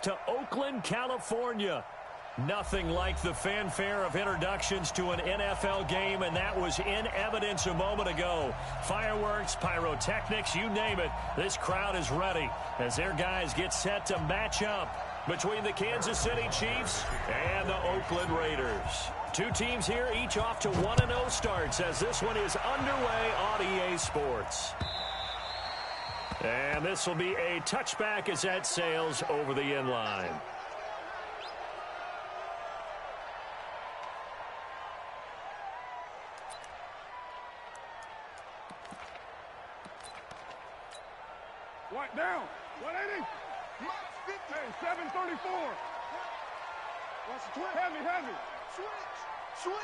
To Oakland, California. Nothing like the fanfare of introductions to an NFL game, and that was in evidence a moment ago. Fireworks, pyrotechnics, you name it. This crowd is ready as their guys get set to match up between the Kansas City Chiefs and the Oakland Raiders. Two teams here, each off to 1-0 starts as this one is underway on EA Sports. And this will be a touchback as that sails over the end line. What down? 180? Hey, 734. Heavy. Switch.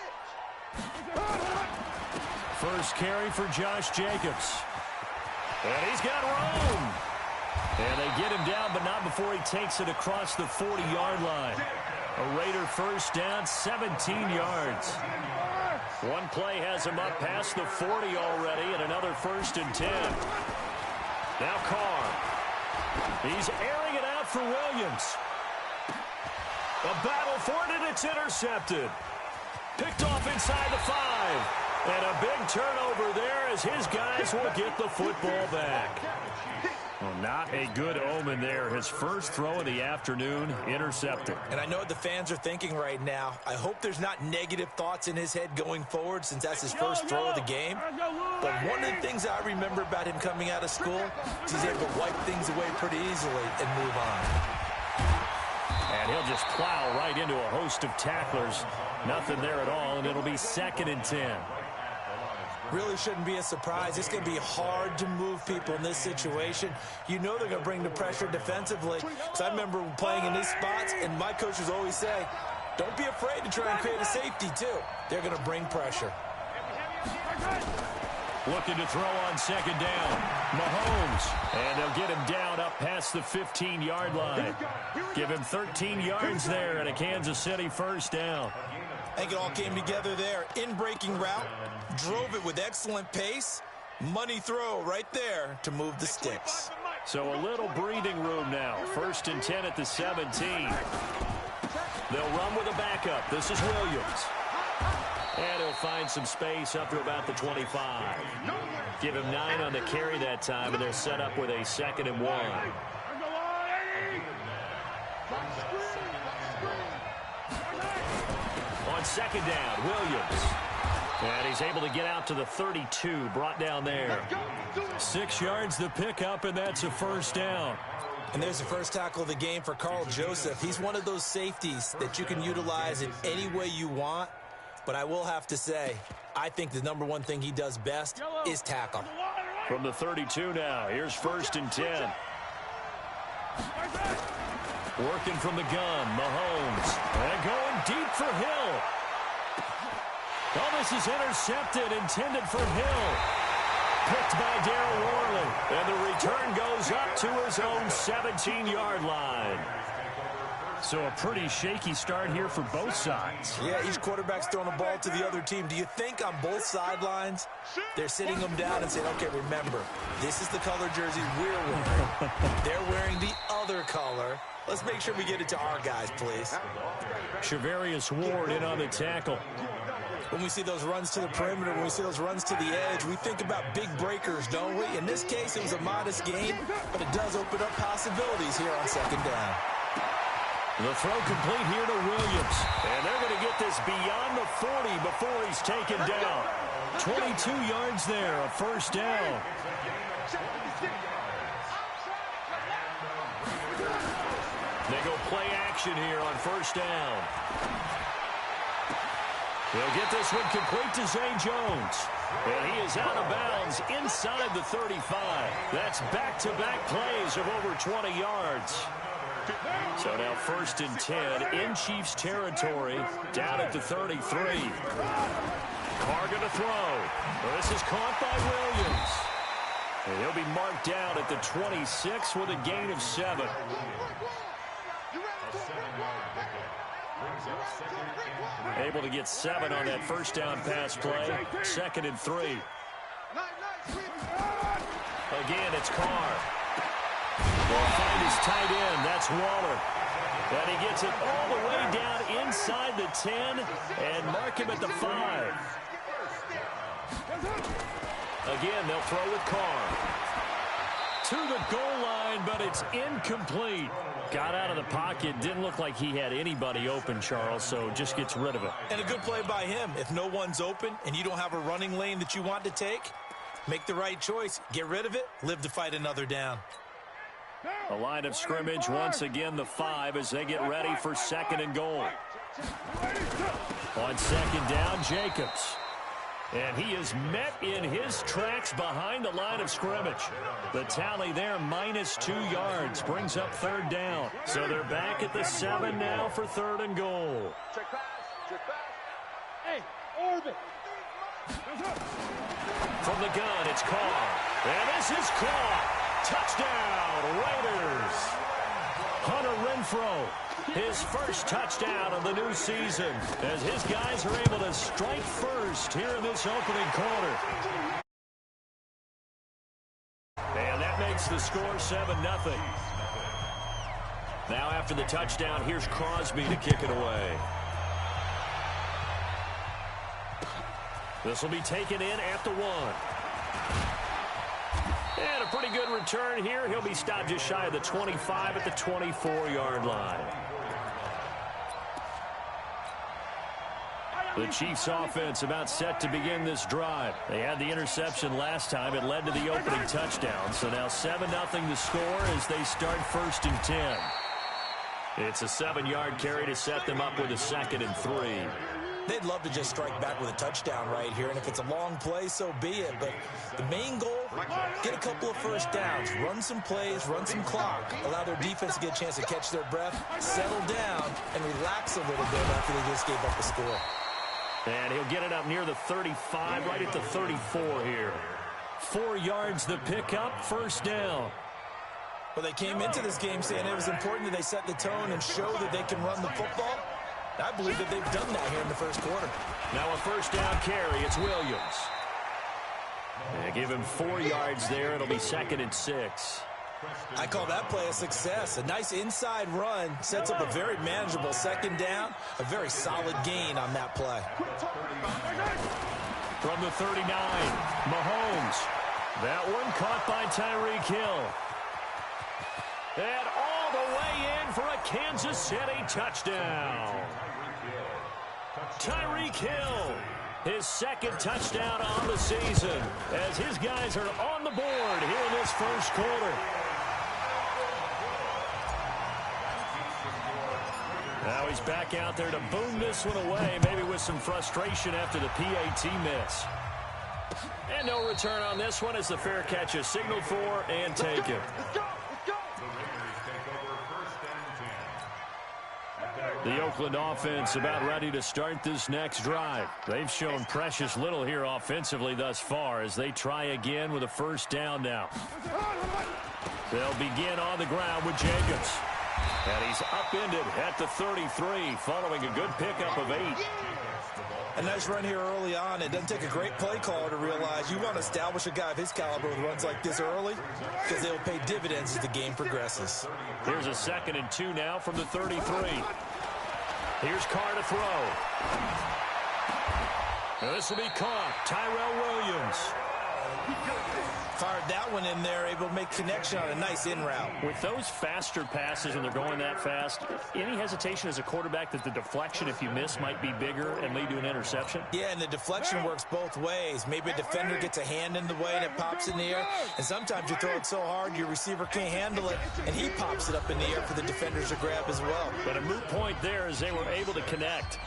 First carry for Josh Jacobs. And he's got room. And they get him down, but not before he takes it across the 40-yard line. A Raider first down, 17 yards. One play has him up past the 40 already, and another 1st and 10. Now Carr. He's airing it out for Williams. A battle for it, and it's intercepted. Picked off inside the 5. And a big turnover there as his guys will get the football back. Well, not a good omen there. His first throw of the afternoon, intercepted. And I know what the fans are thinking right now. I hope there's not negative thoughts in his head going forward since that's his first throw of the game. But one of the things I remember about him coming out of school is he's able to wipe things away pretty easily and move on. And he'll just plow right into a host of tacklers. Nothing there at all, and it'll be 2nd and 10. Really shouldn't be a surprise. It's going to be hard to move people in this situation. You know they're going to bring the pressure defensively. Because I remember playing in these spots, and my coaches always say, don't be afraid to try and create a safety, too. They're going to bring pressure. Looking to throw on 2nd down. Mahomes. And they'll get him down up past the 15-yard line. Give him 13 yards there and a Kansas City first down. I think it all came together there. In-breaking route, drove it with excellent pace. Money throw right there to move the sticks. So a little breathing room now. 1st and 10 at the 17. They'll run with a backup. This is Williams. And he'll find some space up to about the 25. Give him 9 on the carry that time, and they're set up with a 2nd and 1. On 2nd down, Williams. And he's able to get out to the 32, brought down there. 6 yards the pickup, and that's a first down. And there's the first tackle of the game for Carl Joseph. He's one of those safeties that you can utilize in any way you want. But I will have to say, I think the number one thing he does best is tackle. From the 32 now, here's 1st and 10. Working from the gun, Mahomes. And going deep for Hill. Oh, this is intercepted, intended for Hill. Picked by Darryl Worley. And the return goes up to his own 17-yard line. So a pretty shaky start here for both sides. Yeah, each quarterback's throwing a ball to the other team. Do you think on both sidelines they're sitting them down and saying, okay, remember, this is the color jersey we're wearing. They're wearing the other color. Let's make sure we get it to our guys, please. Shavarius Ward in on the tackle. When we see those runs to the perimeter, when we see those runs to the edge, we think about big breakers, don't we? In this case, it was a modest gain, but it does open up possibilities here on 2nd down. The throw complete here to Williams. And they're going to get this beyond the 40 before he's taken down. 22 yards there, a first down. They go play action here on 1st down. They'll get this one complete to Zay Jones. And he is out of bounds inside the 35. That's back-to-back plays of over 20 yards. So now 1st and 10 in Chiefs territory, down at the 33. Carr going to throw. This is caught by Williams. And he'll be marked down at the 26 with a gain of 7. Able to get 7 on that first down pass play. 2nd and 3. Again, it's Carr. Will find his tight end. That's Waller. And he gets it all the way down inside the 10 and mark him at the 5. Again, they'll throw with Carr. To the goal line, but it's incomplete. Got out of the pocket. Didn't look like he had anybody open, Charles, so just gets rid of it. And a good play by him. If no one's open and you don't have a running lane that you want to take, make the right choice. Get rid of it. Live to fight another down. A line of scrimmage, once again the 5 as they get ready for 2nd and goal. On 2nd down, Jacobs. And he is met in his tracks behind the line of scrimmage. The tally there, -2 yards, brings up 3rd down. So they're back at the 7 now for 3rd and goal. Check pass. Hey, orbit. From the gun, it's Carr. And this is caught. Touchdown, Raiders. Hunter Renfrow, his first touchdown of the new season, as his guys are able to strike first here in this opening quarter. And that makes the score 7-0. Now after the touchdown, here's Crosby to kick it away. This will be taken in at the 1. And a pretty good return here. He'll be stopped just shy of the 25 at the 24-yard line. The Chiefs' offense about set to begin this drive. They had the interception last time. It led to the opening touchdown. So now 7-0 the score as they start 1st and 10. It's a 7-yard carry to set them up with a 2nd and 3. They'd love to just strike back with a touchdown right here, and if it's a long play, so be it. But the main goal, get a couple of first downs, run some plays, run some clock, allow their defense to get a chance to catch their breath, settle down, and relax a little bit after they just gave up the score. And he'll get it up near the 35, right at the 34 here. 4 yards the pickup, 1st down. Well, they came into this game saying it was important that they set the tone and show that they can run the football. I believe that they've done that here in the 1st quarter. Now a 1st down carry. It's Williams. They give him 4 yards there. It'll be 2nd and 6. I call that play a success. A nice inside run sets up a very manageable 2nd down. A very solid gain on that play. From the 39, Mahomes. That one caught by Tyreek Hill. And all the way in for a Kansas City touchdown. Tyreek Hill, his 2nd touchdown on the season, as his guys are on the board here in this 1st quarter. Now he's back out there to boom this one away, maybe with some frustration after the PAT miss. And no return on this one as the fair catch is signaled for and taken. The Oakland offense about ready to start this next drive. They've shown precious little here offensively thus far as they try again with a 1st down now. They'll begin on the ground with Jacobs. And he's upended at the 33 following a good pickup of 8. A nice run here early on. It doesn't take a great play caller to realize you want to establish a guy of his caliber with runs like this early because they'll pay dividends as the game progresses. Here's a 2nd and 2 now from the 33. Here's Carr to throw. This will be caught. Tyrell Williams. Fired that one in there, able to make connection on a nice in route. With those faster passes when they're going that fast, any hesitation as a quarterback that the deflection, if you miss, might be bigger and lead to an interception? Yeah, and the deflection works both ways. Maybe a defender gets a hand in the way and it pops in the air, and sometimes you throw it so hard your receiver can't handle it, and he pops it up in the air for the defenders to grab as well. But a moot point there as they were able to connect.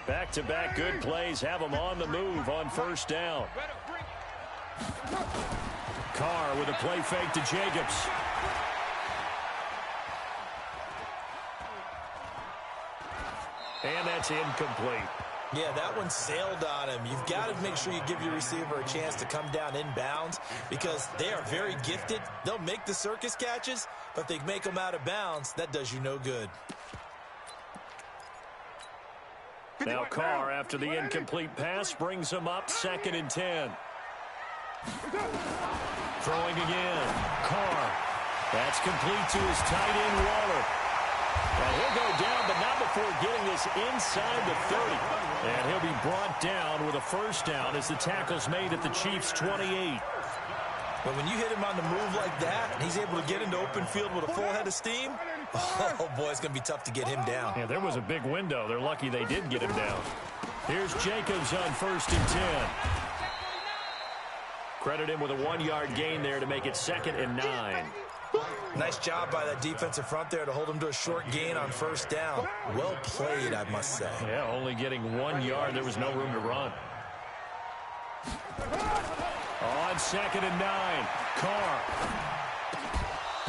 Back-to-back good plays have them on the move on 1st down. Carr with a play fake to Jacobs. And that's incomplete. Yeah, that one sailed on him. You've got to make sure you give your receiver a chance to come down inbounds because they are very gifted. They'll make the circus catches, but if they make them out of bounds, that does you no good. Now Carr, after the incomplete pass, brings him up 2nd and 10. Throwing again. Carr. That's complete to his tight end, Waller. this inside the 30. And he'll be brought down with a first down as the tackle's made at the Chiefs' 28. But when you hit him on the move like that, and he's able to get into open field with a full head of steam, oh, boy, it's going to be tough to get him down. Yeah, there was a big window. They're lucky they did get him down. Here's Jacobs on 1st and 10. Credit him with a 1-yard gain there to make it 2nd and 9. Nice job by that defensive front there to hold him to a short gain on 1st down. Well played, I must say. Yeah, only getting 1 yard. There was no room to run. On 2nd and 9, Carr.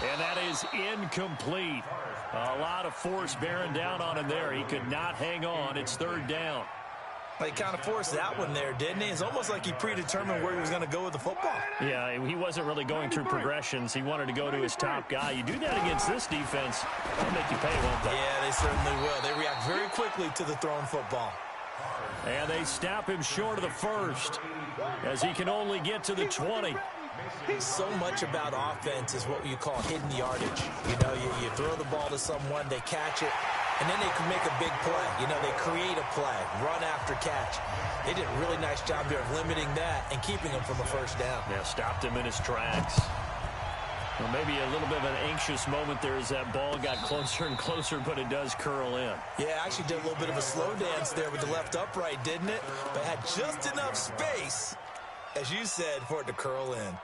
And that is incomplete. A lot of force bearing down on him there. He could not hang on. It's 3rd down. He kind of forced that one there, didn't he? It's almost like he predetermined where he was going to go with the football. Yeah, he wasn't really going through progressions. He wanted to go to his top guy. You do that against this defense, they'll make you pay, won't they? Yeah, they certainly will. They react very quickly to the thrown football. And they stop him short of the 1st as he can only get to the 20. So much about offense is what you call hidden yardage. You know, you throw the ball to someone, they catch it, and then they can make a big play. You know, they create a play, run after catch. They did a really nice job here of limiting that and keeping him from a 1st down. Yeah, stopped him in his tracks. Well, maybe a little bit of an anxious moment there as that ball got closer and closer, but it does curl in. Yeah, actually did a little bit of a slow dance there with the left upright, didn't it? But had just enough space, as you said, for it to curl in.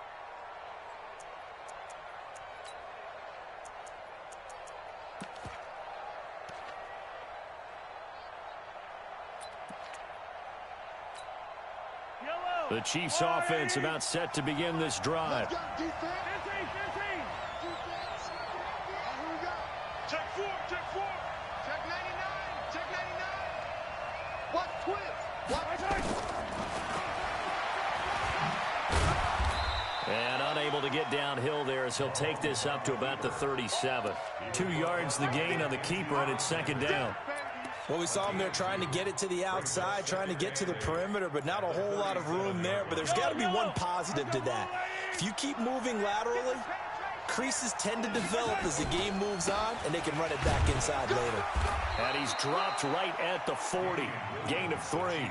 The Chiefs offense about set to begin this drive. Check 4, check 4. Check 99, check 99. What twist? And unable to get downhill there as he'll take this up to about the 37. 2 yards the gain on the keeper, and it's 2nd down. Well, we saw him there trying to get it to the outside, trying to get to the perimeter, but not a whole lot of room there. But there's got to be one positive to that. If you keep moving laterally, creases tend to develop as the game moves on, and they can run it back inside later. And he's dropped right at the 40. Gain of 3.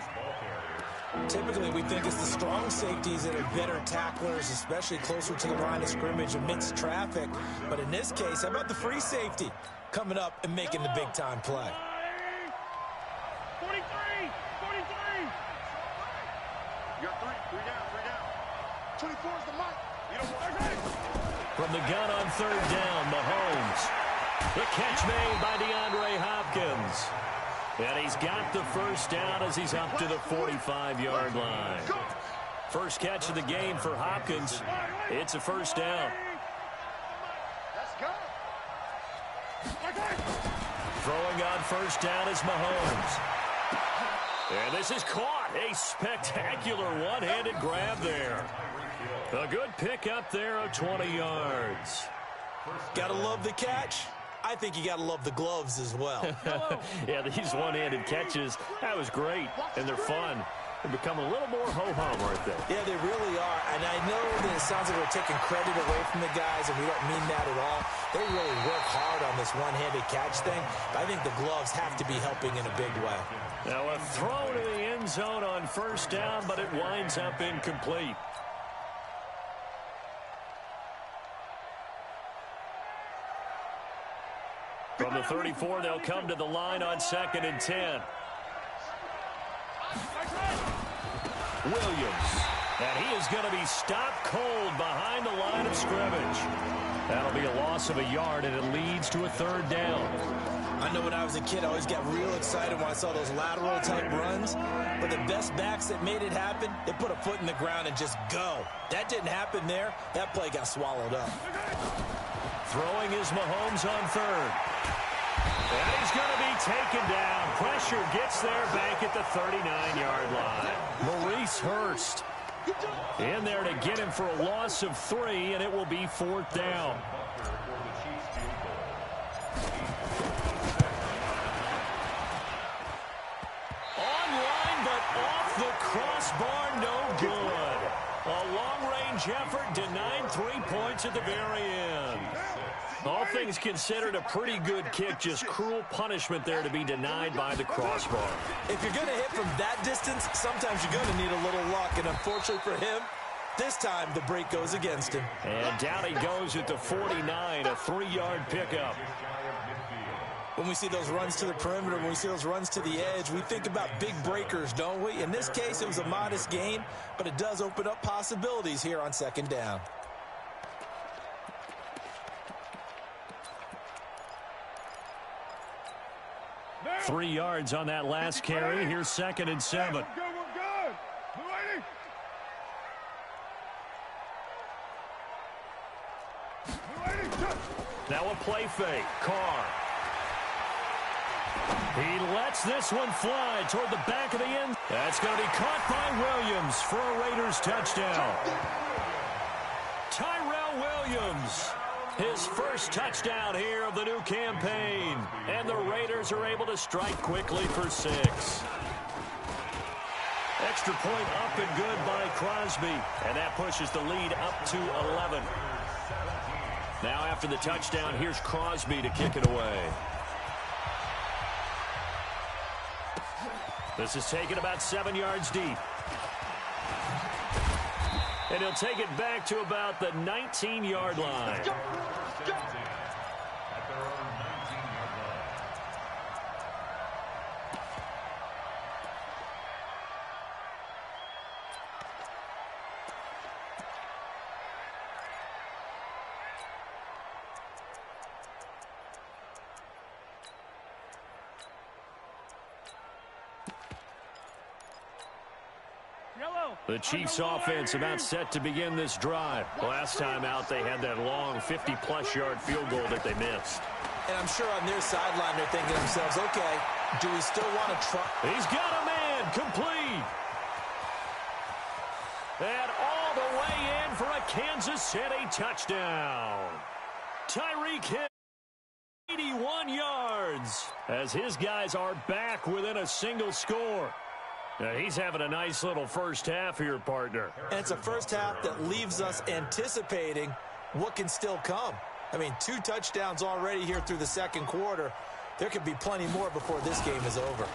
Typically, we think it's the strong safeties that are better tacklers, especially closer to the line of scrimmage amidst traffic. But in this case, how about the free safety coming up and making the big-time play? 43. You got 3 down. 24 is the mic. You don't want From the gun on 3rd down, Mahomes. The catch made by DeAndre Hopkins. And he's got the 1st down as he's up to the 45-yard line. First catch of the game for Hopkins. It's a 1st down. Let's go. Throwing on 1st down is Mahomes. And this is caught. A spectacular one-handed grab there. A good pickup there of 20 yards. Gotta love the catch. I think you gotta love the gloves as well. Yeah, these one-handed catches, that was great, and they're fun. They become a little more ho-hum, aren't they? Yeah, they really are. And I know that it sounds like we're taking credit away from the guys, and we don't mean that at all. They really work hard on this one-handed catch thing. But I think the gloves have to be helping in a big way. Now a throw to the end zone on 1st down, but it winds up incomplete. From the 34, they'll come to the line on 2nd and 10. Williams. And he is going to be stopped cold behind the line of scrimmage. That'll be a loss of a yard, and it leads to a 3rd down. I know when I was a kid, I always got real excited when I saw those lateral-type runs. But the best backs that made it happen, they put a foot in the ground and just go. That didn't happen there. That play got swallowed up. Throwing is Mahomes on 3rd. And he's going to be taken down. Pressure gets there back at the 39-yard line. Maurice Hurst in there to get him for a loss of 3, and it will be 4th down. Online, but off the crossbar, no good. A long-range effort denied 3 points at the very end. All things considered, a pretty good kick, just cruel punishment there to be denied by the crossbar. If you're going to hit from that distance, sometimes you're going to need a little luck, and unfortunately for him, this time the break goes against him. And down he goes at the 49, a 3-yard pickup. When we see those runs to the perimeter, when we see those runs to the edge, we think about big breakers, don't we? In this case, it was a modest gain, but it does open up possibilities here on second down. 3 yards on that last carry. Here's 2nd and 7. We're good. Now a play fake. Carr. He lets this one fly toward the back of the end. That's going to be caught by Williams for a Raiders touchdown. Tyrell Williams, his first touchdown here of the new campaign. And the Raiders are able to strike quickly for 6. Extra point up and good by Crosby. And that pushes the lead up to 11. Now after the touchdown, here's Crosby to kick it away. This is taken about 7 yards deep. And he'll take it back to about the 19-yard line. The Chiefs offense about set to begin this drive. Last time out, they had that long 50-plus yard field goal that they missed. And I'm sure on their sideline, they're thinking to themselves, okay, do we still want to try? He's got a man complete. And all the way in for a Kansas City touchdown. Tyreek Hill, 81 yards, as his guys are back within a single score. Now, he's having a nice little first half here, partner. And it's a first half that leaves us anticipating what can still come. I mean, 2 touchdowns already here through the second quarter. There could be plenty more before this game is over.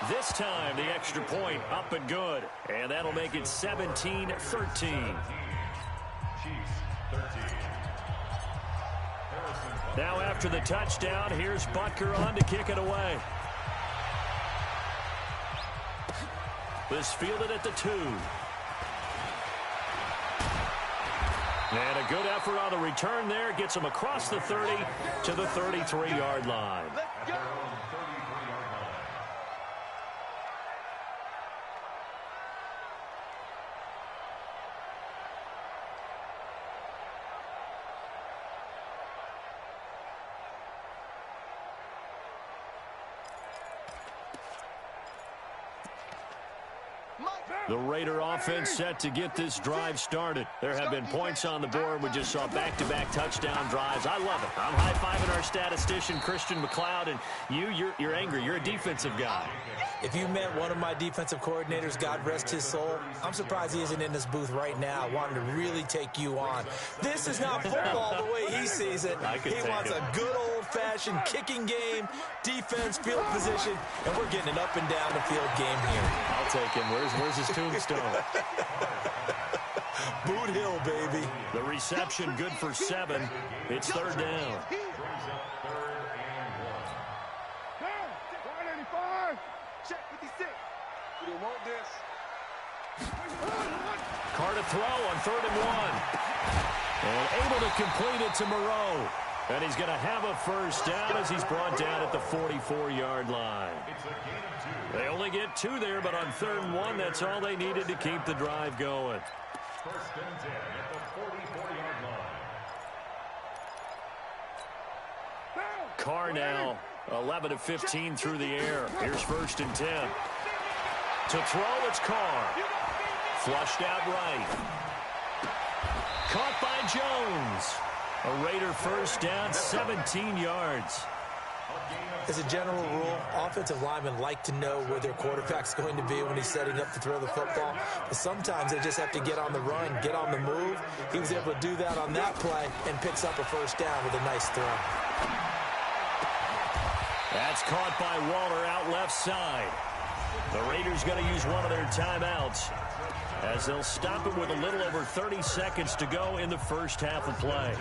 This time, the extra point up and good. And that'll make it 17-13. Now after the touchdown, here's Butker on to kick it away. This fielded at the 2. And a good effort on the return there. Gets him across the 30 to the 33-yard line. Let's go. The Raider offense set to get this drive started. There have been points on the board. We just saw back-to-back touchdown drives. I love it. I'm high-fiving our statistician, Christian McLeod, and you're angry. You're a defensive guy. If you met one of my defensive coordinators, God rest his soul, I'm surprised he isn't in this booth right now wanting to really take you on. This is not football the way he sees it. He wants a good old-fashioned kicking game, defense, field position, and we're getting an up and down the field game here. I'll take him. Where's his tombstone? Boot Hill, baby. The reception good for 7. It's 3rd down. Check 56. We don't want this. Carr to throw on 3rd and 1. And able to complete it to Moreau. And he's going to have a first down as he's brought down at the 44-yard line. They only get 2 there, but on 3rd and 1, that's all they needed to keep the drive going. 1st and 10 at the 44-yard line. Carr now 11 of 15 through the air. Here's 1st and 10. To throw, it's Carr. Flushed out right. Caught by Jones. A Raider first down, 17 yards. As a general rule, offensive linemen like to know where their quarterback's going to be when he's setting up to throw the football. But sometimes they just have to get on the run, get on the move. He was able to do that on that play and picks up a first down with a nice throw. That's caught by Waller out left side. The Raiders going to use one of their timeouts as they'll stop it with a little over 30 seconds to go in the first half of play.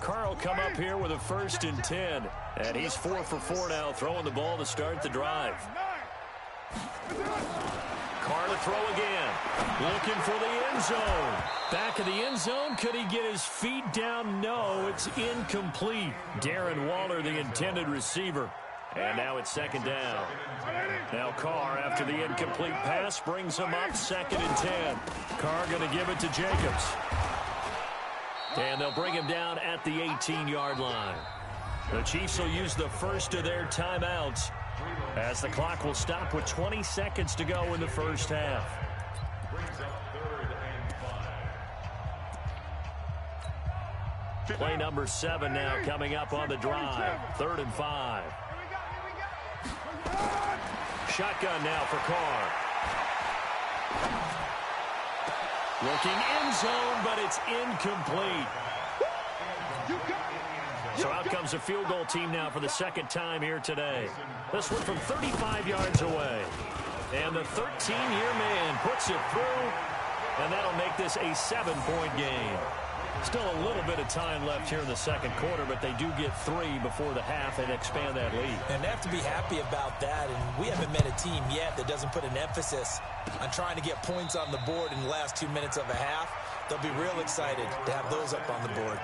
Carl come up here with a 1st and 10. And he's 4 for 4 now, throwing the ball to start the drive. Carr to throw again. Looking for the end zone. Back of the end zone. Could he get his feet down? No, it's incomplete. Darren Waller, the intended receiver. And now it's 2nd down. Now Carr, after the incomplete pass, brings him up 2nd and 10. Carr going to give it to Jacobs. And they'll bring him down at the 18-yard line. The Chiefs will use the first of their timeouts as the clock will stop with 20 seconds to go in the first half. Play number 7 now coming up on the drive. 3rd and 5. Shotgun now for Carr. Looking end zone, but it's incomplete. So out comes a field goal team now for the 2nd time here today. This one from 35 yards away. And the 13-year man puts it through, and that'll make this a 7-point game. Still a little bit of time left here in the 2nd quarter, but they do get 3 before the half and expand that lead. And they have to be happy about that, and we haven't met a team yet that doesn't put an emphasis on trying to get points on the board in the last 2 minutes of a half. They'll be real excited to have those up on the board.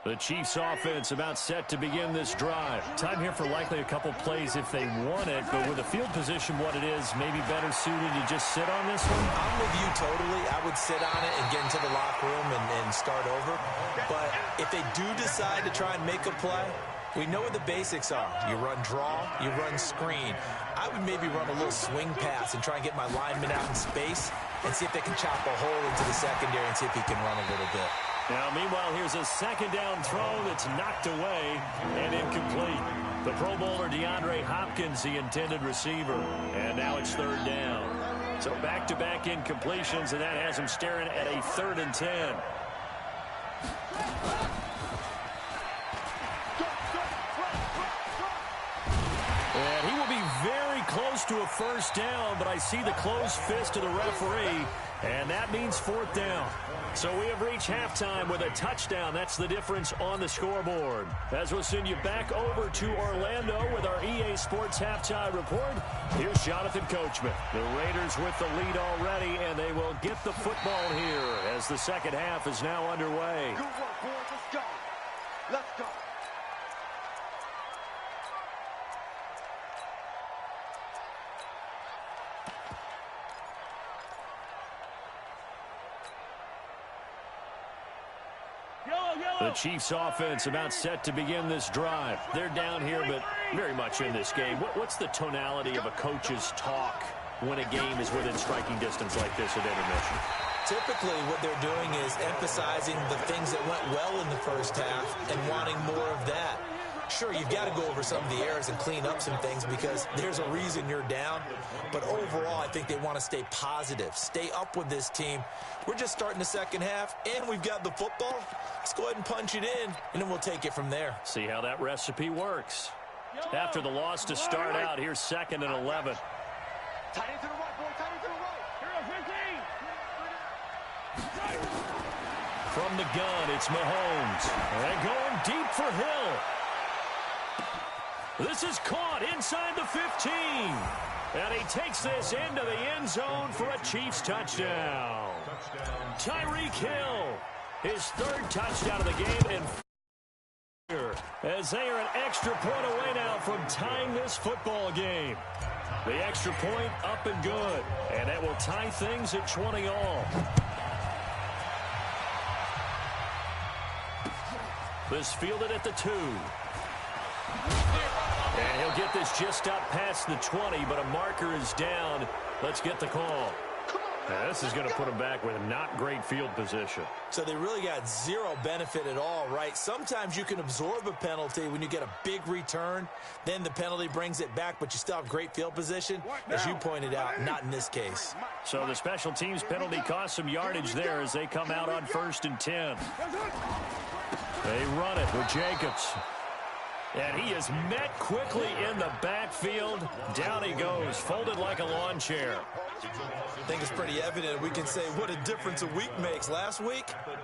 The Chiefs offense about set to begin this drive. Time here for likely a couple plays if they want it, but with the field position what it is, maybe better suited to just sit on this one? I'm with you totally. I would sit on it and get into the locker room and start over. But if they do decide to try and make a play, we know what the basics are. You run draw, you run screen. I would maybe run a little swing pass and try and get my lineman out in space and see if they can chop a hole into the secondary and see if he can run a little bit. Now, meanwhile, here's a 2nd down throw that's knocked away and incomplete. The Pro Bowler DeAndre Hopkins, the intended receiver. And now it's 3rd down. So back-to-back incompletions, and that has him staring at a 3rd and 10. And he will be very close to a 1st down, but I see the closed fist of the referee, and that means 4th down. So we have reached halftime with a touchdown. That's the difference on the scoreboard. As we'll send you back over to Orlando with our EA Sports Halftime Report, here's Jonathan Coachman. The Raiders with the lead already, and they will get the football here as the 2nd half is now underway. Good work, boys. Let's go. Let's go. The Chiefs offense about set to begin this drive. They're down here, but very much in this game. What's the tonality of a coach's talk when a game is within striking distance like this at intermission? Typically, what they're doing is emphasizing the things that went well in the first half and wanting more of that. Sure, you've got to go over some of the errors and clean up some things because there's a reason you're down. But overall, I think they want to stay positive, stay up with this team. We're just starting the 2nd half, and we've got the football. Let's go ahead and punch it in, and then we'll take it from there. See how that recipe works. After the loss to start out, here's 2nd and 11. Tight into the right, boy. Tight into the right. Here, 15. From the gun, it's Mahomes. And going deep for Hill. This is caught inside the 15. And he takes this into the end zone for a Chiefs touchdown. Tyreek Hill, his 3rd touchdown of the game. And as they are an extra point away now from tying this football game. The extra point up and good, and that will tie things at 20 all. This fielded at the 2. And he'll get this just up past the 20, but a marker is down. Let's get the call. Now, this is going to put them back with not great field position. So they really got zero benefit at all, right? Sometimes you can absorb a penalty when you get a big return. Then the penalty brings it back, but you still have great field position. As you pointed out, not in this case. So the special teams penalty cost some yardage there as they come out on 1st and 10. They run it with Jacobs. And he is met quickly in the backfield. Down he goes, folded like a lawn chair. I think it's pretty evident. We can say what a difference a week makes. Last week,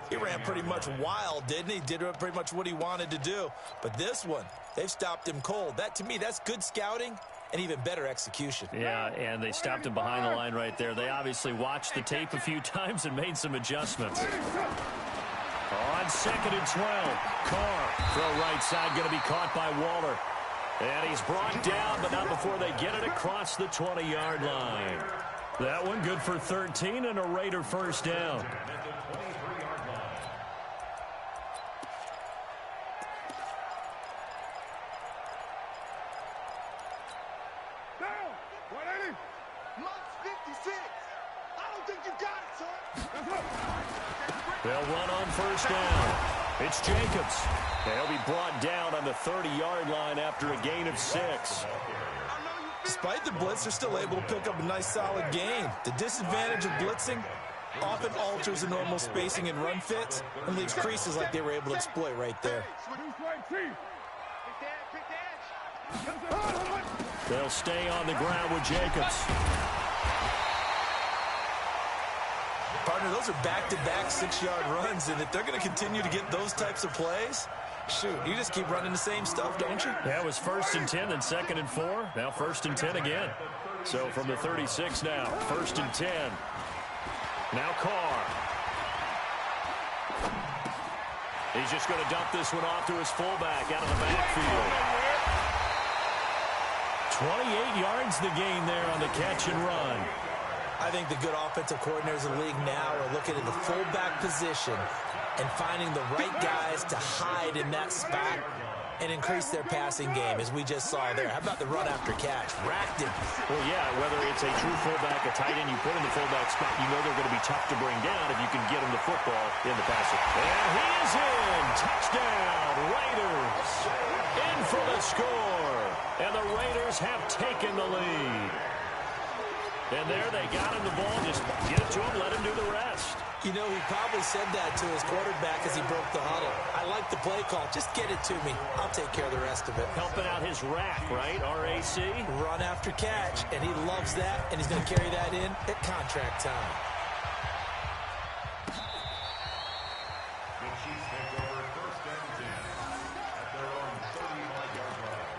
he ran pretty much wild, didn't he? Did pretty much what he wanted to do. But this one, they've stopped him cold. That, to me, that's good scouting and even better execution. Yeah, and they stopped him behind the line right there. They obviously watched the tape a few times and made some adjustments. On 2nd and 12, Carr, throw right side, going to be caught by Waller. And he's brought down, but not before they get it across the 20-yard line. That one good for 13 and a Raider first down. Down! 180! Max 56! I don't think you got it, son! They'll run on first down. It's Jacobs. They'll be brought down on the 30-yard line after a gain of 6. Despite the blitz, they're still able to pick up a nice, solid gain. The disadvantage of blitzing often alters the normal spacing and run fits and leaves creases like they were able to exploit right there. They'll stay on the ground with Jacobs. Partner, those are back-to-back 6-yard runs, and if they're going to continue to get those types of plays, shoot, you just keep running the same stuff, don't you? That was 1st and 10, then 2nd and 4. Now 1st and 10 again. So from the 36 now, 1st and 10. Now Carr. He's just going to dump this one off to his fullback out of the backfield. 28 yards the gain there on the catch and run. I think the good offensive coordinators in the league now are looking at the fullback position and finding the right guys to hide in that spot and increase their passing game, as we just saw there. How about the run after catch? Racked him. Well, yeah, whether it's a true fullback, a tight end you put in the fullback spot, you know they're going to be tough to bring down if you can get him the football in the passing. And he is in. Touchdown, Raiders. In for the score. And the Raiders have taken the lead. And there they got him the ball. Just get it to him, let him do the rest. You know, he probably said that to his quarterback as he broke the huddle. I like the play call. Just get it to me. I'll take care of the rest of it. Helping out his rack, right? R-A-C? Run after catch, and he loves that, and he's going to carry that in at contract time. The Chiefs take over 1st and 10 at their own 35-yard line.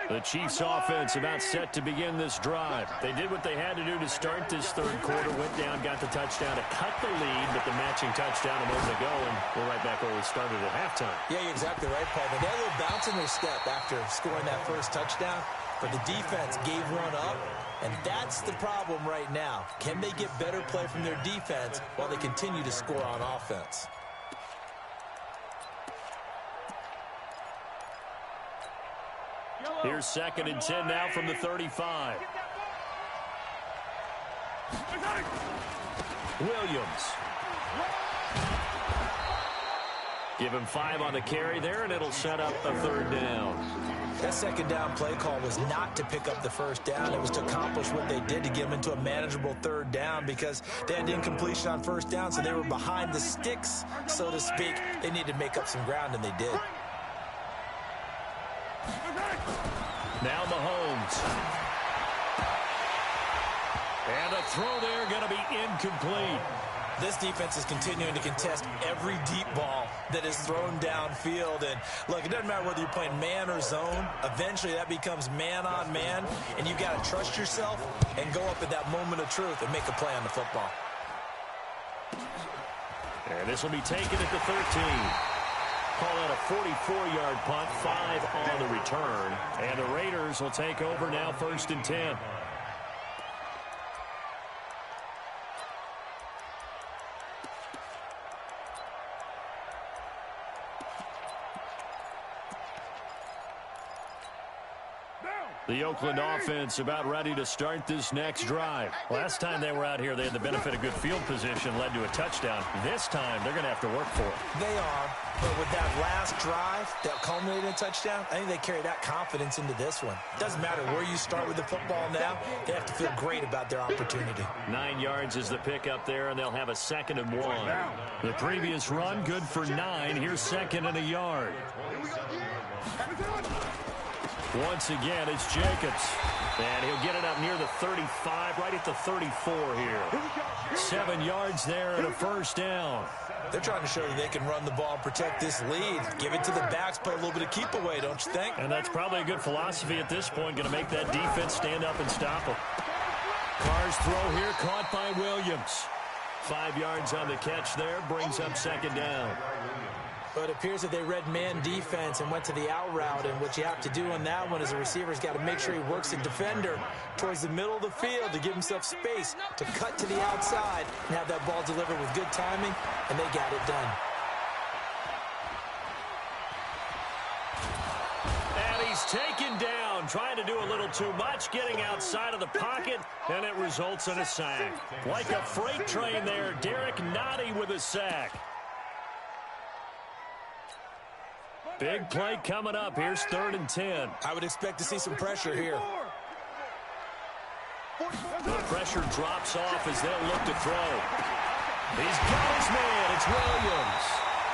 The Chiefs offense about set to begin this drive. They did what they had to do to start this 3rd quarter, went down, got the touchdown to cut the lead, but the matching touchdown a moment ago, and we're right back where we started at halftime. Yeah, you're exactly right, Paul. They had a little bounce in their step after scoring that first touchdown, but the defense gave one up, and that's the problem right now. Can they get better play from their defense while they continue to score on offense? Here's 2nd and 10 now from the 35. Williams. Give him 5 on the carry there, and it'll set up a 3rd down. That 2nd down play call was not to pick up the 1st down. It was to accomplish what they did to get them into a manageable 3rd down because they had incompletion on 1st down, so they were behind the sticks, so to speak. They needed to make up some ground, and they did. Now Mahomes. And a throw there going to be incomplete. This defense is continuing to contest every deep ball that is thrown downfield. And look, it doesn't matter whether you're playing man or zone. Eventually that becomes man on man, and you got to trust yourself and go up at that moment of truth and make a play on the football. And this will be taken at the 13. Call that a 44-yard punt, 5 on the return. And the Raiders will take over now, 1st and 10. The Oakland offense about ready to start this next drive. Last time they were out here, they had the benefit of good field position, led to a touchdown. This time, they're going to have to work for it. They are, but with that last drive that culminated in a touchdown, I think they carry that confidence into this one. Doesn't matter where you start with the football now, they have to feel great about their opportunity. 9 yards is the pickup there, and they'll have a 2nd and 1. The previous run, good for 9. Here's 2nd and a yard. Once again, it's Jacobs. And he'll get it up near the 35, right at the 34 here. 7 yards there and a 1st down. They're trying to show that they can run the ball and protect this lead. Give it to the backs, play a little bit of keep away, don't you think? And that's probably a good philosophy at this point, going to make that defense stand up and stop them. Carr's throw here caught by Williams. 5 yards on the catch there, brings up 2nd down. But it appears that they read man defense and went to the out route, and what you have to do on that one is a receiver's got to make sure he works the defender towards the middle of the field to give himself space to cut to the outside and have that ball delivered with good timing, and they got it done. And he's taken down, trying to do a little too much, getting outside of the pocket, and it results in a sack. Like a freight train there, Derek Nottie with a sack. Big play coming up. Here's 3rd and 10. I would expect to see some pressure here. The pressure drops off as they'll look to throw. He's got his man. It's Williams.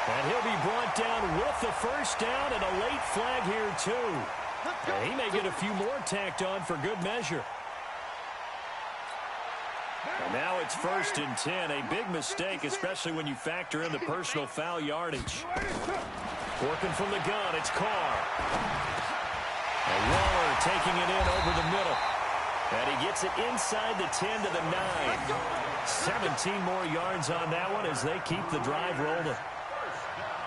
And he'll be brought down with the 1st down and a late flag here, too. And he may get a few more tacked on for good measure. And now it's 1st and 10. A big mistake, especially when you factor in the personal foul yardage. Working from the gun, it's Carr. And Waller taking it in over the middle. And he gets it inside the 10 to the 9. 17 more yards on that one as they keep the drive rolling.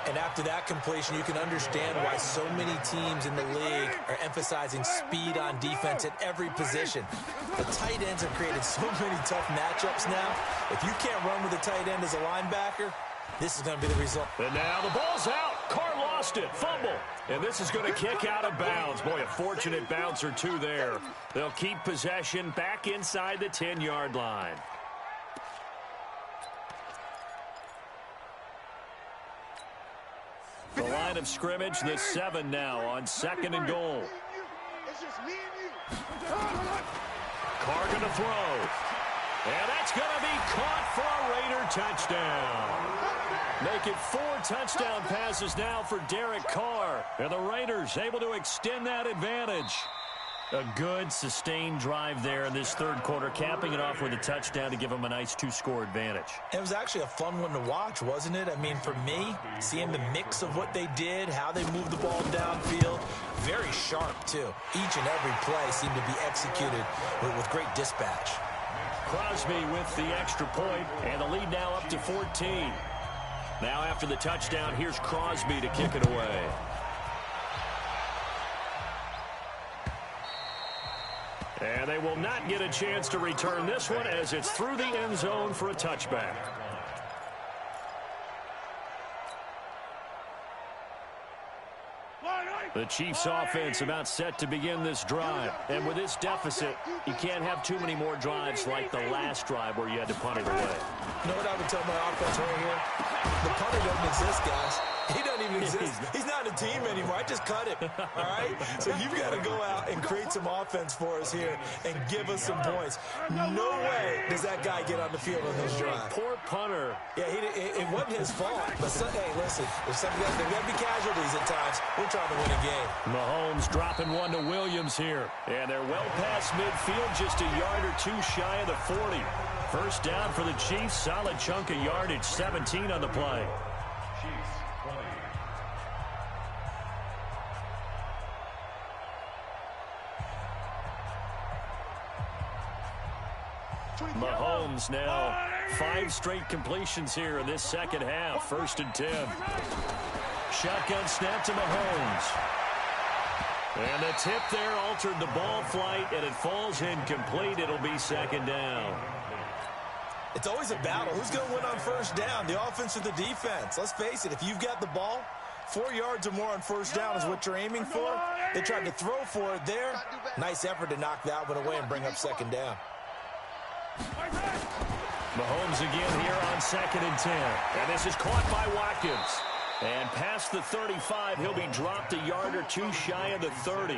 And after that completion, you can understand why so many teams in the league are emphasizing speed on defense at every position. The tight ends have created so many tough matchups now. If you can't run with a tight end as a linebacker, this is going to be the result. And now the ball's out. Carr lost it. Fumble. And this is going to kick out of bounds. Boy, a fortunate bounce or two there. They'll keep possession back inside the 10-yard line. The line of scrimmage, the 7 now on 2nd and goal. It's just me and you. Carr going to throw. And that's going to be caught for a Raider touchdown. Make it 4 touchdown passes now for Derek Carr. And the Raiders able to extend that advantage. A good, sustained drive there in this 3rd quarter, capping it off with a touchdown to give them a nice 2-score advantage. It was actually a fun one to watch, wasn't it? I mean, for me, seeing the mix of what they did, how they moved the ball downfield, very sharp, too. Each and every play seemed to be executed with great dispatch. Crosby with the extra point, and the lead now up to 14. Now after the touchdown, here's Crosby to kick it away. And they will not get a chance to return this one as it's through the end zone for a touchback. The Chiefs offense about set to begin this drive. And with this deficit, you can't have too many more drives like the last drive where you had to punt it away. You know what I would tell my offense right here? The punter doesn't exist, guys. He doesn't even exist. He's not a team anymore. I just cut him, all right? So you've got to go out and create some offense for us here and give us some points. No way does that guy get on the field on this drive. Poor punter. Yeah, it wasn't his fault. But hey, listen, there's got to be casualties at times. We're trying to win a game. Mahomes dropping one to Williams here. And they're well past midfield, just a yard or two shy of the 40. First down for the Chiefs. Solid chunk of yardage. 17 on the play. Chiefs 20. Mahomes now 5 straight completions here in this second half. First and 10. Shotgun snap to Mahomes. And the tip there altered the ball flight, and it falls incomplete. It'll be second down. It's always a battle. Who's going to win on first down, the offense or the defense? Let's face it, if you've got the ball, 4 yards or more on first down is what you're aiming for. They tried to throw for it there. Nice effort to knock that one away and bring up second down. Mahomes again here on second and 10. And this is caught by Watkins. And past the 35, he'll be dropped a yard or two shy of the 30.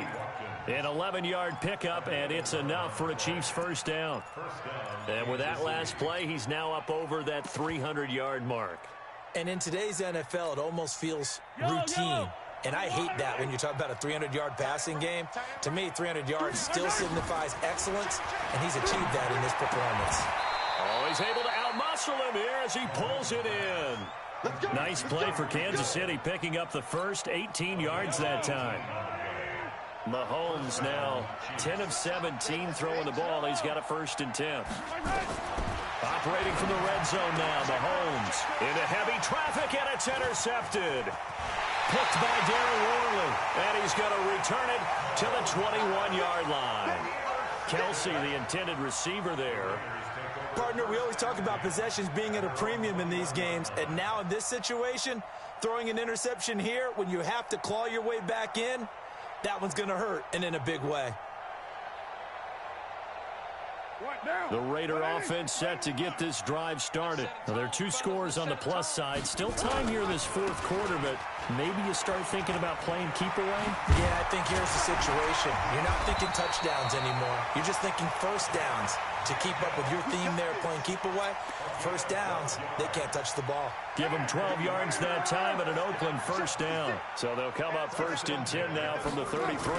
An 11-yard pickup, and it's enough for a Chiefs first down. And with that last play, he's now up over that 300-yard mark. And in today's NFL, it almost feels routine. And I hate that when you talk about a 300-yard passing game. To me, 300 yards still signifies excellence, and he's achieved that in this performance. Oh, he's able to outmuscle him here as he pulls it in. Nice play for Kansas City, picking up the first 18 yards that time. Mahomes now 10 of 17 throwing the ball. He's got a first and 10. Operating from the red zone now, Mahomes into heavy traffic, and it's intercepted. Picked by Darren Worley, and he's going to return it to the 21-yard line. Kelsey, the intended receiver there. Partner, we always talk about possessions being at a premium in these games, and now in this situation, throwing an interception here when you have to claw your way back in, that one's going to hurt, and in a big way. The Raider offense set to get this drive started. Now, there are 2 scores on the plus side. Still time here in this fourth quarter, but maybe you start thinking about playing keep away? Yeah, I think here's the situation. You're not thinking touchdowns anymore. You're just thinking first downs. To keep up with your theme there, playing keep away, first downs, they can't touch the ball. Give them 12 yards that time and an Oakland first down. So they'll come up first and 10 now from the 33.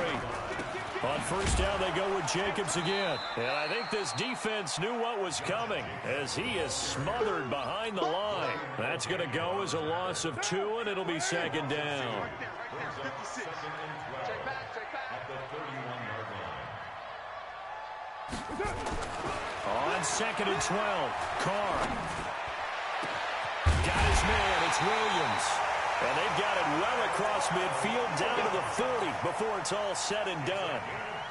On first down, they go with Jacobs again. And I think this defense knew what was coming as he is smothered behind the line. That's going to go as a loss of 2, and it'll be second down. On second and 12, Carr. Got his man, it's Williams. And they've got it well across midfield down to the 40 before it's all said and done.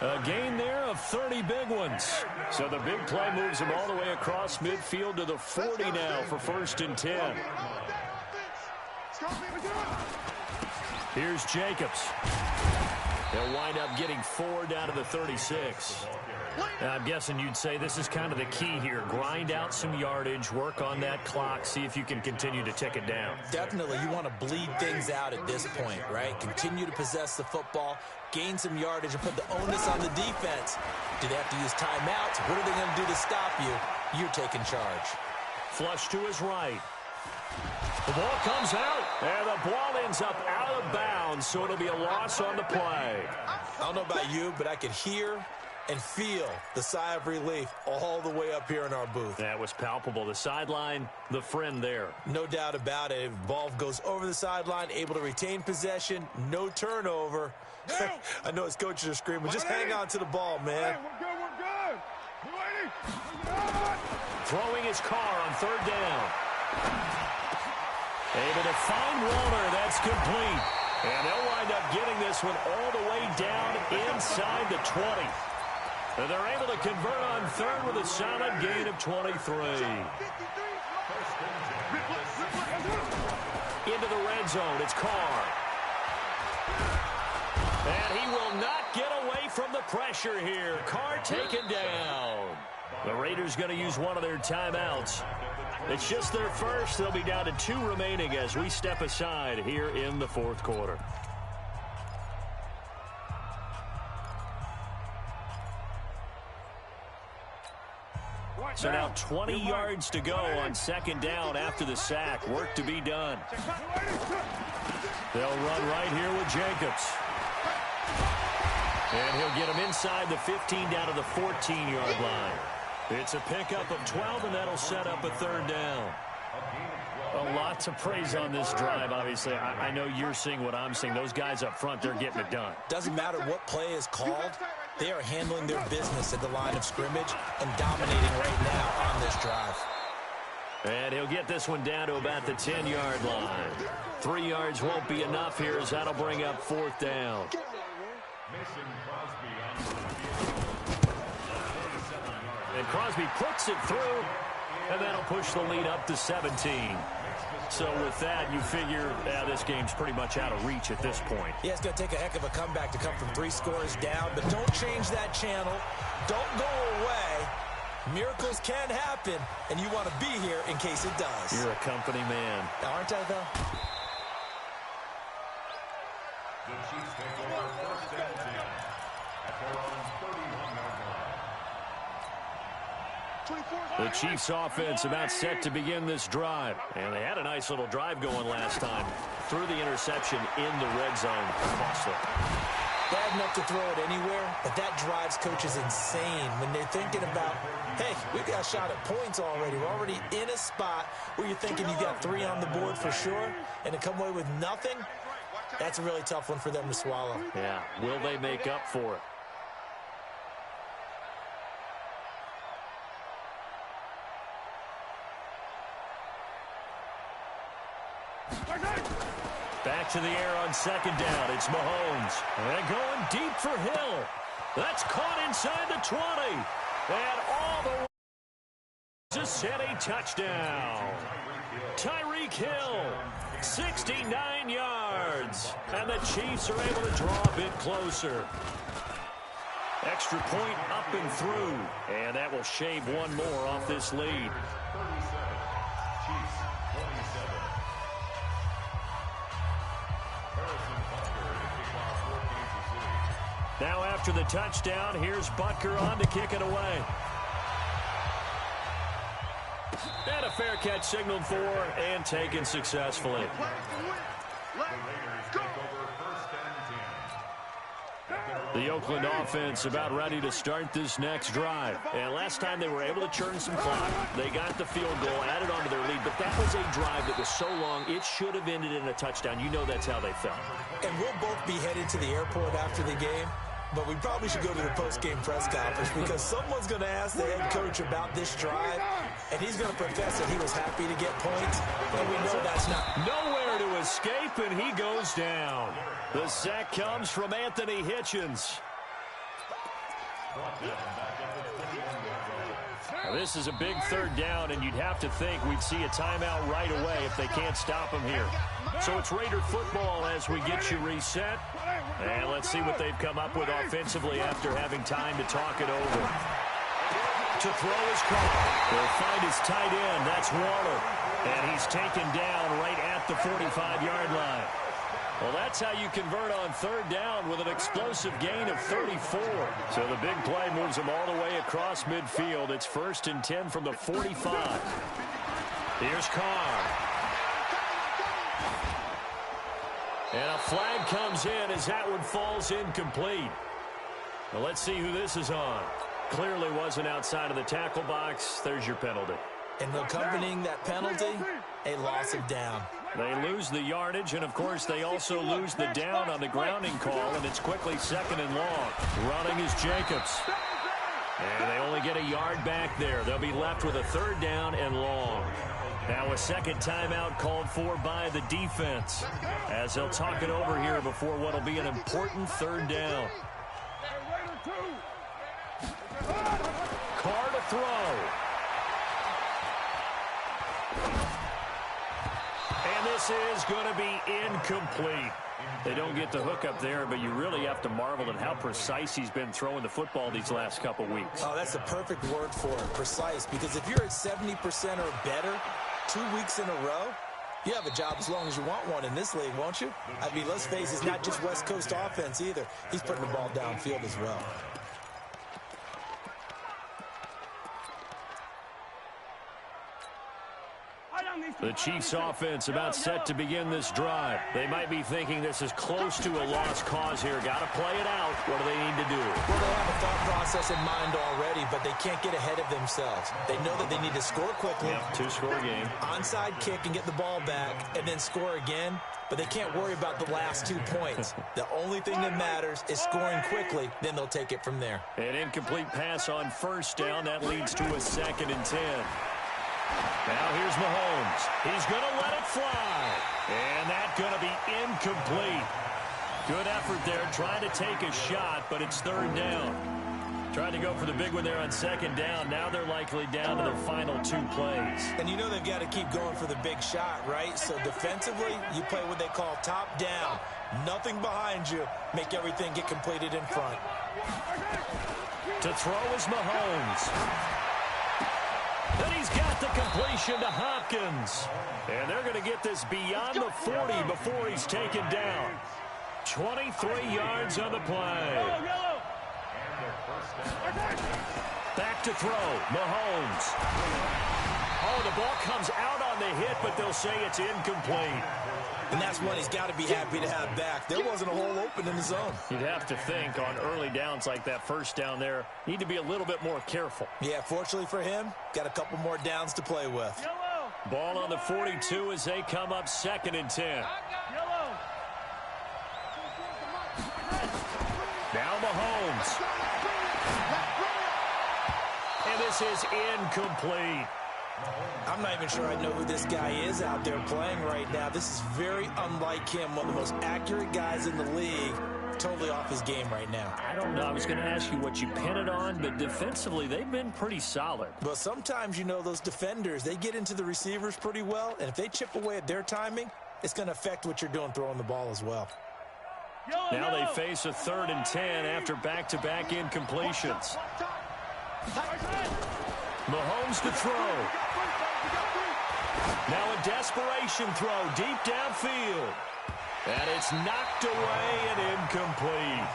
A gain there of 30 big ones. So the big play moves them all the way across midfield to the 40 now for first and 10. Here's Jacobs. They'll wind up getting 4 down to the 36. I'm guessing you'd say this is kind of the key here. Grind out some yardage, work on that clock, see if you can continue to tick it down. Definitely. You want to bleed things out at this point, right? Continue to possess the football, gain some yardage, and put the onus on the defense. Do they have to use timeouts? What are they going to do to stop you? You're taking charge. Flush to his right. The ball comes out, and the ball ends up out of bounds, so it'll be a loss on the play. I don't know about you, but I could hear and feel the sigh of relief all the way up here in our booth. That was palpable. The sideline, the friend there. No doubt about it. Ball goes over the sideline, able to retain possession, no turnover. I know his coaches are screaming, just hang on to the ball, man. We're good. Throwing his car on third down. Able to find Walter. That's complete. And they'll wind up getting this one all the way down inside the 20. And they're able to convert on third with a solid gain of 23. Into the red zone, it's Carr. And he will not get away from the pressure here. Carr taken down. The Raiders going to use one of their timeouts. It's just their first. They'll be down to 2 remaining as we step aside here in the fourth quarter. So now 20 yards to go on second down after the sack. Work to be done. They'll run right here with Jacobs. And he'll get him inside the 15 down to the 14-yard line. It's a pickup of 12, and that'll set up a third down. A lot to praise on this drive, obviously. I know you're seeing what I'm seeing. Those guys up front, they're getting it done. Doesn't matter what play is called. They are handling their business at the line of scrimmage and dominating right now on this drive. And he'll get this one down to about the 10-yard line. 3 yards won't be enough here as that'll bring up fourth down. And Crosby puts it through, and that'll push the lead up to 17. So with that, you figure this game's pretty much out of reach at this point. Yeah, it's going to take a heck of a comeback to come from 3 scores down, but don't change that channel. Don't go away. Miracles can happen, and you want to be here in case it does. You're a company man. Aren't I, though? The Chiefs take over first and 10 at their own 31-yard line. The Chiefs offense about set to begin this drive. And they had a nice little drive going last time. Threw the interception in the red zone. Costly. Bad enough to throw it anywhere, but that drives coaches insane when they're thinking about, hey, we've got a shot at points already. We're already in a spot where you're thinking you got 3 on the board for sure, and to come away with nothing, that's a really tough one for them to swallow. Yeah, will they make up for it? Back to the air on second down. It's Mahomes. And going deep for Hill. That's caught inside the 20. And all the way to set a touchdown. Tyreek Hill, 69 yards. And the Chiefs are able to draw a bit closer. Extra point up and through. And that will shave one more off this lead. Now after the touchdown, here's Butker on to kick it away. And a fair catch signaled for and taken successfully. The Oakland offense about ready to start this next drive. And last time they were able to churn some clock. They got the field goal, added on to their lead. But that was a drive that was so long, it should have ended in a touchdown. You know that's how they felt. And we'll both be headed to the airport after the game. But we probably should go to the post-game press conference because someone's going to ask the head coach about this drive, and he's going to profess that he was happy to get points, and we know that's not. Nowhere to escape, and he goes down. The sack comes from Anthony Hitchens. Now, this is a big third down, and you'd have to think we'd see a timeout right away if they can't stop him here. So it's Raider football as we get you reset. And let's see what they've come up with offensively after having time to talk it over. To throw his call. They'll find his tight end. That's Waller. And he's taken down right at the 45-yard line. Well, that's how you convert on third down with an explosive gain of 34. So the big play moves them all the way across midfield. It's 1st and 10 from the 45. Here's Carr. And a flag comes in as that one falls incomplete. Well, let's see who this is on. Clearly wasn't outside of the tackle box. There's your penalty. And accompanying that penalty, a loss of down. They lose the yardage, and, of course, they also lose the down on the grounding call, and it's quickly 2nd and long. Running is Jacobs. And they only get a yard back there. They'll be left with a 3rd down and long. Now a second timeout called for by the defense as they'll talk it over here before what will be an important 3rd down. Carr to throw. And this is going to be incomplete. They don't get the hook up there, but you really have to marvel at how precise he's been throwing the football these last couple weeks. Oh, that's the perfect word for it, precise, because if you're at 70% or better 2 weeks in a row, you have a job as long as you want one in this league, won't you? I mean, let's face it, it's not just West Coast offense either. He's putting the ball downfield as well. I don't need The Chiefs offense about set to begin this drive. They might be thinking this is close to a lost cause here. Got to play it out. What do they need to do? Well, they have a thought process in mind already, but they can't get ahead of themselves. They know that they need to score quickly. Yep, two-score game. Onside kick and get the ball back and then score again. But they can't worry about the last 2 points. The only thing that matters is scoring quickly. Then they'll take it from there. An incomplete pass on first down. That leads to a 2nd and 10. Now here's Mahomes. He's going to let it fly. And that's going to be incomplete. Good effort there trying to take a shot, but it's 3rd down. Tried to go for the big one there on 2nd down. Now they're likely down to their final 2 plays. And you know they've got to keep going for the big shot, right? So defensively, you play what they call top down. Nothing behind you. Make everything get completed in front. To throw is Mahomes. Then he's got the completion to Hopkins. And they're going to get this beyond the 40 before he's taken down. 23 yards on the play. Back to throw. Mahomes. Oh, the ball comes out on the hit, but they'll say it's incomplete. And that's one he's got to be happy to have back. There wasn't a hole open in the zone. You'd have to think on early downs like that first down there, need to be a little bit more careful. Yeah, fortunately for him, got a couple more downs to play with. Ball on the 42 as they come up 2nd and 10. Now Mahomes. And this is incomplete. I'm not even sure I know who this guy is out there playing right now. This is very unlike him, one of the most accurate guys in the league. Totally off his game right now. I don't know. I was going to ask you what you pin it on, but defensively, they've been pretty solid. Well, sometimes, you know, those defenders, they get into the receivers pretty well, and if they chip away at their timing, it's going to affect what you're doing throwing the ball as well. Now they face a 3rd and 10 after back-to-back incompletions. Mahomes to throw. Now a desperation throw deep downfield. And it's knocked away and incomplete.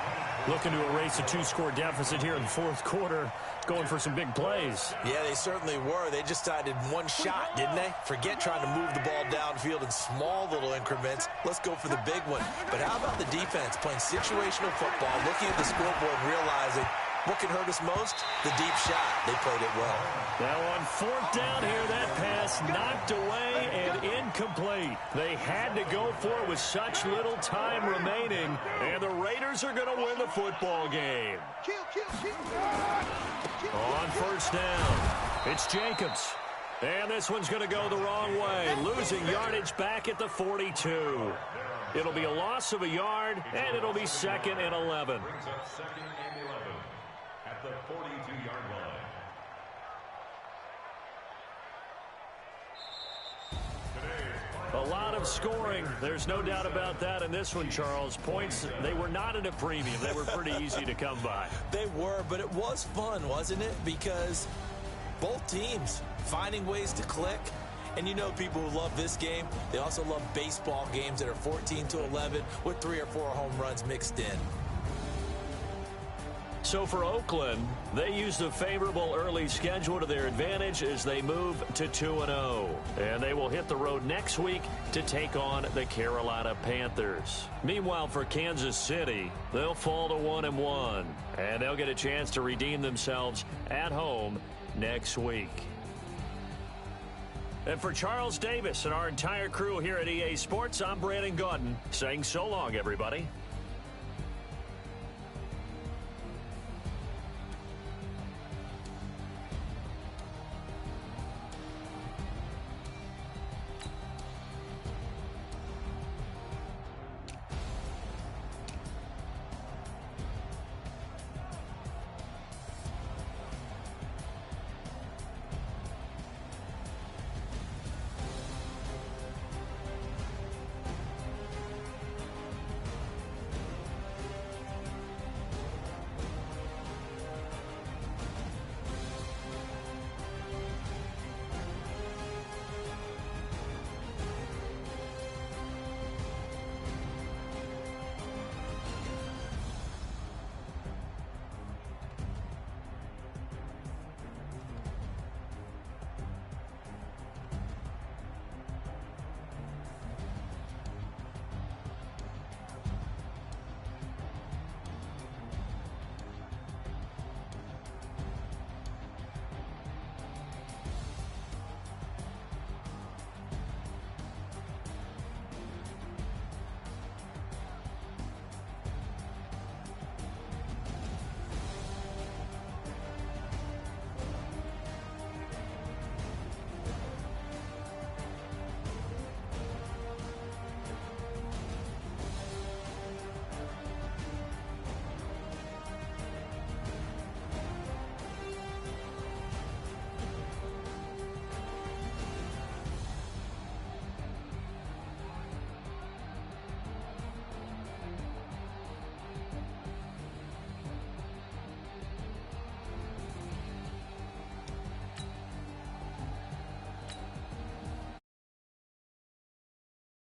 Looking to erase a 2-score deficit here in the 4th quarter. Going for some big plays. Yeah, they certainly were. They just decided one shot, didn't they? Forget trying to move the ball downfield in small little increments. Let's go for the big one. But how about the defense playing situational football, looking at the scoreboard and realizing what can hurt us most? The deep shot. They played it well. Now on 4th down here, that pass knocked away and incomplete. They had to go for it with such little time remaining, and the Raiders are going to win the football game. On 1st down, it's Jacobs. And this one's going to go the wrong way, losing yardage back at the 42. It'll be a loss of a yard, and it'll be 2nd and 11. Brings up 2nd and 11 at the 42-yard line. A lot of scoring. There's no doubt about that in this one, Charles. Points, they were not at a premium. They were pretty easy to come by. They were, but it was fun, wasn't it? Because both teams finding ways to click. And you know people who love this game, they also love baseball games that are 14-11 with 3 or 4 home runs mixed in. So for Oakland, they used a favorable early schedule to their advantage as they move to 2-0. And they will hit the road next week to take on the Carolina Panthers. Meanwhile, for Kansas City, they'll fall to 1-1. And they'll get a chance to redeem themselves at home next week. And for Charles Davis and our entire crew here at EA Sports, I'm Brandon Gaudin saying so long, everybody.